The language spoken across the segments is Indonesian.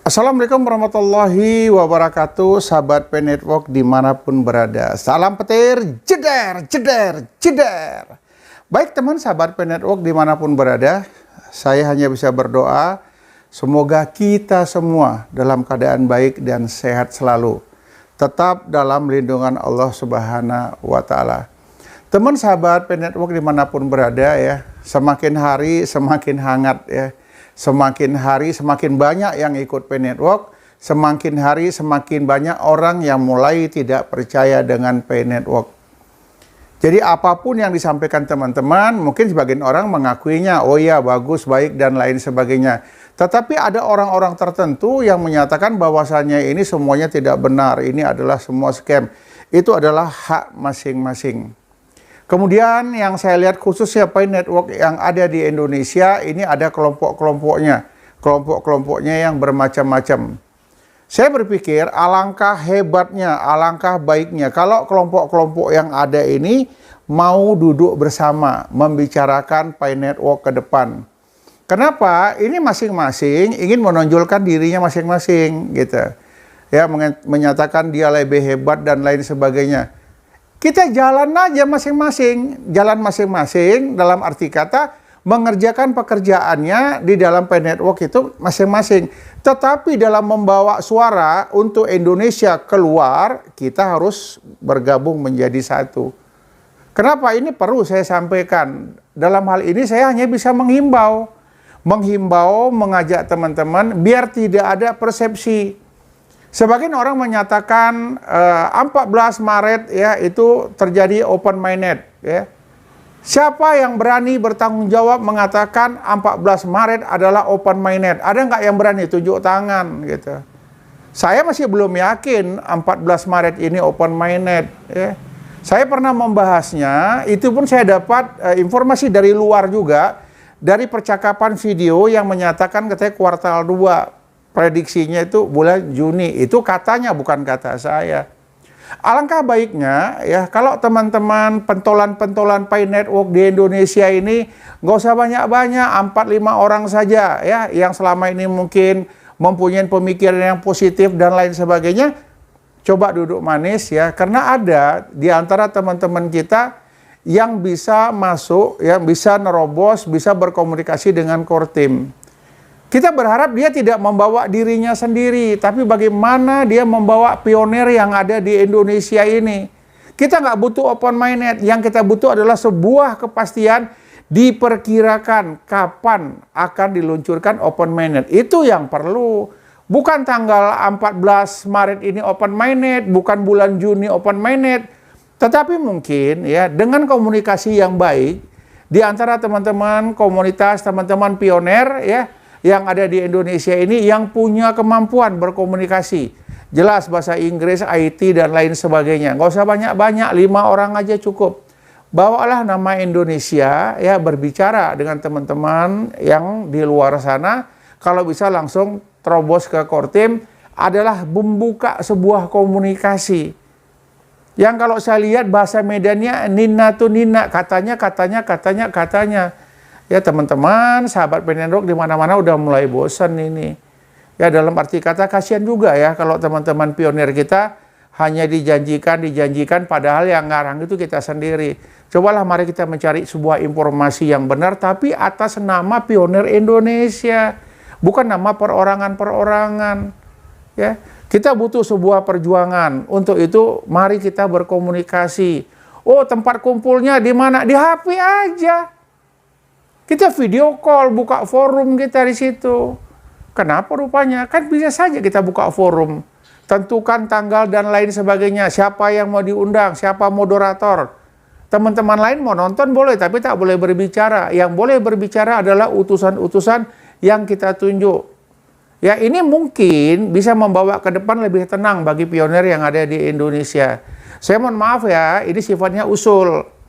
Assalamualaikum warahmatullahi wabarakatuh, sahabat P Network dimanapun berada. Salam petir, jeder, jeder, jeder. Baik teman sahabat P Network dimanapun berada, saya hanya bisa berdoa semoga kita semua dalam keadaan baik dan sehat selalu, tetap dalam lindungan Allah Subhanahu wa Ta'ala. Teman sahabat P Network dimanapun berada ya, semakin hari semakin hangat ya. Semakin hari semakin banyak yang ikut P Network, semakin hari semakin banyak orang yang mulai tidak percaya dengan P Network. Jadi apapun yang disampaikan teman-teman, mungkin sebagian orang mengakuinya, oh ya bagus, baik dan lain sebagainya. Tetapi ada orang-orang tertentu yang menyatakan bahwasannya ini semuanya tidak benar, ini adalah semua scam. Itu adalah hak masing-masing. Kemudian yang saya lihat khususnya P Network yang ada di Indonesia, ini ada kelompok-kelompoknya. Kelompok-kelompoknya yang bermacam-macam. Saya berpikir alangkah hebatnya, alangkah baiknya kalau kelompok-kelompok yang ada ini mau duduk bersama, membicarakan P Network ke depan. Kenapa? Ini masing-masing ingin menonjolkan dirinya masing-masing gitu. Ya, menyatakan dia lebih hebat dan lain sebagainya. Kita jalan aja masing-masing, jalan masing-masing dalam arti kata mengerjakan pekerjaannya di dalam P Network itu masing-masing. Tetapi dalam membawa suara untuk Indonesia keluar, kita harus bergabung menjadi satu. Kenapa ini perlu saya sampaikan? Dalam hal ini saya hanya bisa menghimbau, mengajak teman-teman biar tidak ada persepsi. Sebagian orang menyatakan 14 Maret ya itu terjadi open minded ya. Siapa yang berani bertanggung jawab mengatakan 14 Maret adalah open minded? Ada nggak yang berani tunjuk tangan gitu? Saya masih belum yakin 14 Maret ini open minded ya. Saya pernah membahasnya, itu pun saya dapat informasi dari luar juga, dari percakapan video yang menyatakan katanya kuartal 2. Prediksinya itu bulan Juni, itu katanya bukan kata saya. Alangkah baiknya ya kalau teman-teman pentolan-pentolan P Network di Indonesia ini nggak usah banyak-banyak, 4-5 orang saja ya yang selama ini mungkin mempunyai pemikiran yang positif dan lain sebagainya. Coba duduk manis ya, karena ada di antara teman-teman kita yang bisa masuk, yang bisa nerobos, bisa berkomunikasi dengan core team. Kita berharap dia tidak membawa dirinya sendiri, tapi bagaimana dia membawa pionir yang ada di Indonesia ini. Kita nggak butuh open minded, yang kita butuh adalah sebuah kepastian diperkirakan kapan akan diluncurkan open minded. Itu yang perlu. Bukan tanggal 14 Maret ini open minded, bukan bulan Juni open minded, tetapi mungkin ya dengan komunikasi yang baik di antara teman-teman komunitas, teman-teman pionir ya, yang ada di Indonesia ini yang punya kemampuan berkomunikasi. Jelas bahasa Inggris, IT, dan lain sebagainya. Nggak usah banyak-banyak, 5 orang aja cukup. Bawalah nama Indonesia, ya berbicara dengan teman-teman yang di luar sana. Kalau bisa langsung terobos ke core team, adalah membuka sebuah komunikasi. Yang kalau saya lihat bahasa medannya nina tu nina, katanya. Ya teman-teman, sahabat P Network di mana-mana udah mulai bosan ini. Ya dalam arti kata kasihan juga ya kalau teman-teman pionir kita hanya dijanjikan padahal yang ngarang itu kita sendiri. Cobalah mari kita mencari sebuah informasi yang benar tapi atas nama pionir Indonesia, bukan nama perorangan-perorangan. Ya, kita butuh sebuah perjuangan. Untuk itu mari kita berkomunikasi. Oh, tempat kumpulnya di mana? Di HP aja. Kita video call, buka forum kita di situ. Kenapa rupanya? Kan bisa saja kita buka forum. Tentukan tanggal dan lain sebagainya. Siapa yang mau diundang, siapa moderator. Teman-teman lain mau nonton boleh, tapi tak boleh berbicara. Yang boleh berbicara adalah utusan-utusan yang kita tunjuk. Ya ini mungkin bisa membawa ke depan lebih tenang bagi pionir yang ada di Indonesia. Saya mohon maaf ya, ini sifatnya usul.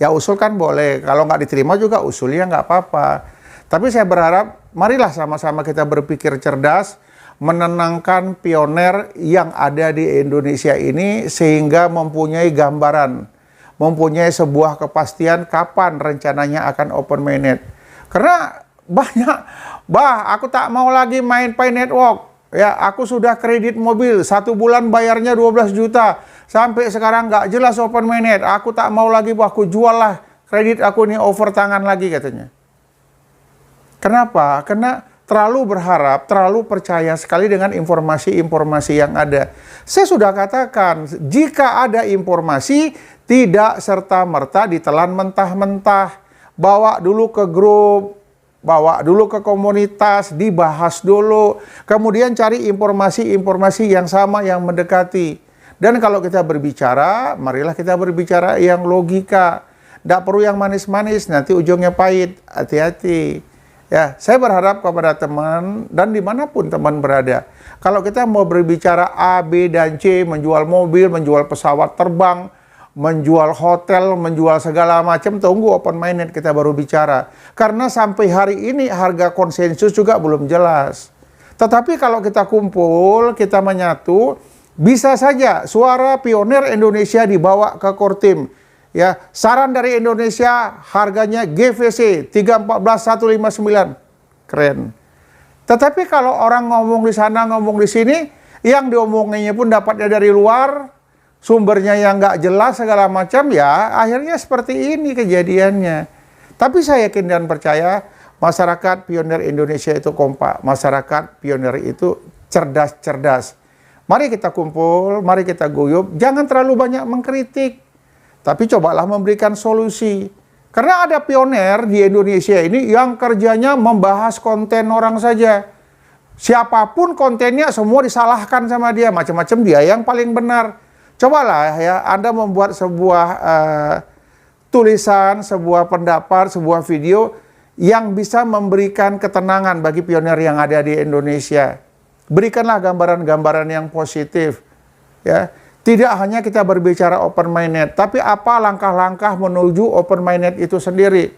Ya usul kan boleh, kalau nggak diterima juga usulnya nggak apa-apa. Tapi saya berharap, marilah sama-sama kita berpikir cerdas, menenangkan pionir yang ada di Indonesia ini sehingga mempunyai gambaran, mempunyai sebuah kepastian kapan rencananya akan open minded. Karena banyak Bah, aku tak mau lagi main Pi Network. Ya, aku sudah kredit mobil, 1 bulan bayarnya 12 juta. Sampai sekarang nggak jelas Open Mainnet. Aku tak mau lagi, bah, aku jual lah kredit aku nih, over tangan lagi katanya. Kenapa? Karena terlalu berharap, terlalu percaya sekali dengan informasi-informasi yang ada. Saya sudah katakan, jika ada informasi, tidak serta-merta ditelan mentah-mentah. Bawa dulu ke grup, bawa dulu ke komunitas, dibahas dulu. Kemudian cari informasi-informasi yang sama, yang mendekati. Dan kalau kita berbicara, marilah kita berbicara yang logika. Tidak perlu yang manis-manis, nanti ujungnya pahit. Hati-hati. Ya, saya berharap kepada teman, dan dimanapun teman berada, kalau kita mau berbicara A, B, dan C, menjual mobil, menjual pesawat terbang, menjual hotel, menjual segala macam, tunggu Open Mainnet kita baru bicara. Karena sampai hari ini harga konsensus juga belum jelas. Tetapi kalau kita kumpul, kita menyatu, bisa saja suara pionir Indonesia dibawa ke Kortim. Ya, saran dari Indonesia harganya GVC 315159. Keren. Tetapi kalau orang ngomong di sana, ngomong di sini, yang diomonginya pun dapatnya dari luar, sumbernya yang nggak jelas segala macam, ya akhirnya seperti ini kejadiannya. Tapi saya yakin dan percaya masyarakat pionir Indonesia itu kompak, masyarakat pionir itu cerdas-cerdas. Mari kita kumpul, mari kita guyup, jangan terlalu banyak mengkritik, tapi cobalah memberikan solusi. Karena ada pionir di Indonesia ini yang kerjanya membahas konten orang saja. Siapapun kontennya semua disalahkan sama dia, macam-macam, dia yang paling benar. Cobalah ya, Anda membuat sebuah tulisan, sebuah pendapat, sebuah video yang bisa memberikan ketenangan bagi pionir yang ada di Indonesia. Berikanlah gambaran-gambaran yang positif. Ya, tidak hanya kita berbicara Open Mainnet, tapi apa langkah-langkah menuju Open Mainnet itu sendiri.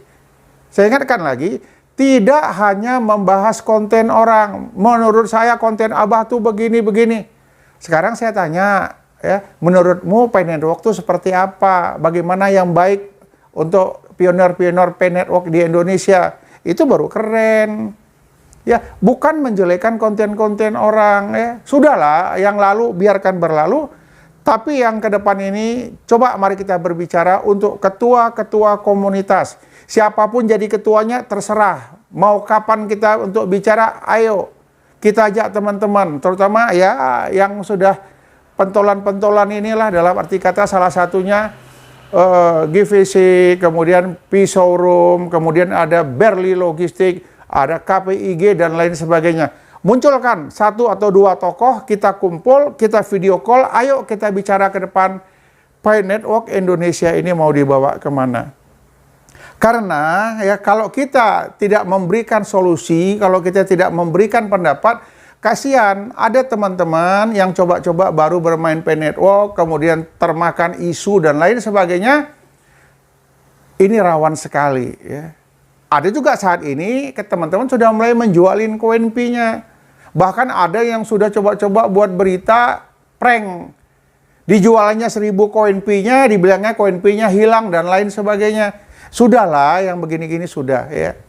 Saya ingatkan lagi, tidak hanya membahas konten orang. Menurut saya konten Abah tuh begini-begini. Sekarang saya tanya, ya, menurutmu Pi Network itu seperti apa? Bagaimana yang baik untuk pionir-pionir Pi Network di Indonesia? Itu baru keren. Ya, bukan menjelekkan konten-konten orang. Ya, sudahlah, yang lalu biarkan berlalu. Tapi yang ke depan ini, coba mari kita berbicara untuk ketua-ketua komunitas. Siapapun jadi ketuanya terserah. Mau kapan kita untuk bicara, ayo. Kita ajak teman-teman, terutama ya yang sudah pentolan-pentolan inilah, dalam arti kata salah satunya GVC, kemudian P-Showroom, kemudian ada Berli Logistik, ada KPIG, dan lain sebagainya. Munculkan 1 atau 2 tokoh, kita kumpul, kita video call, ayo kita bicara ke depan Pi Network Indonesia ini mau dibawa kemana. Karena ya kalau kita tidak memberikan solusi, kalau kita tidak memberikan pendapat, kasihan ada teman-teman yang coba-coba baru bermain Pi Network, kemudian termakan isu dan lain sebagainya. Ini rawan sekali. Ya. Ada juga saat ini teman-teman sudah mulai menjualin koin Pi-nya. Bahkan ada yang sudah coba-coba buat berita prank. Dijualannya 1000 koin Pi-nya, dibilangnya koin Pi-nya hilang dan lain sebagainya. Sudahlah, yang begini-gini sudah ya.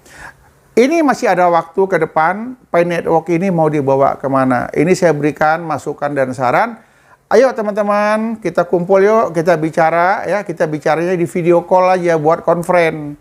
Ini masih ada waktu ke depan, Pi Network ini mau dibawa kemana. Ini saya berikan masukan dan saran. Ayo teman-teman, kita kumpul yuk, kita bicara ya. Kita bicaranya di video call aja, buat conference.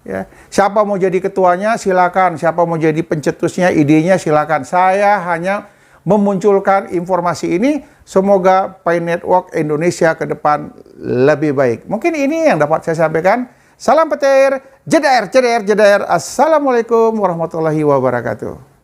Ya. Siapa mau jadi ketuanya silakan, siapa mau jadi pencetusnya, idenya silakan. Saya hanya memunculkan informasi ini, semoga Pi Network Indonesia ke depan lebih baik. Mungkin ini yang dapat saya sampaikan. Salam petir, jeder, jeder, jeder. Assalamualaikum warahmatullahi wabarakatuh.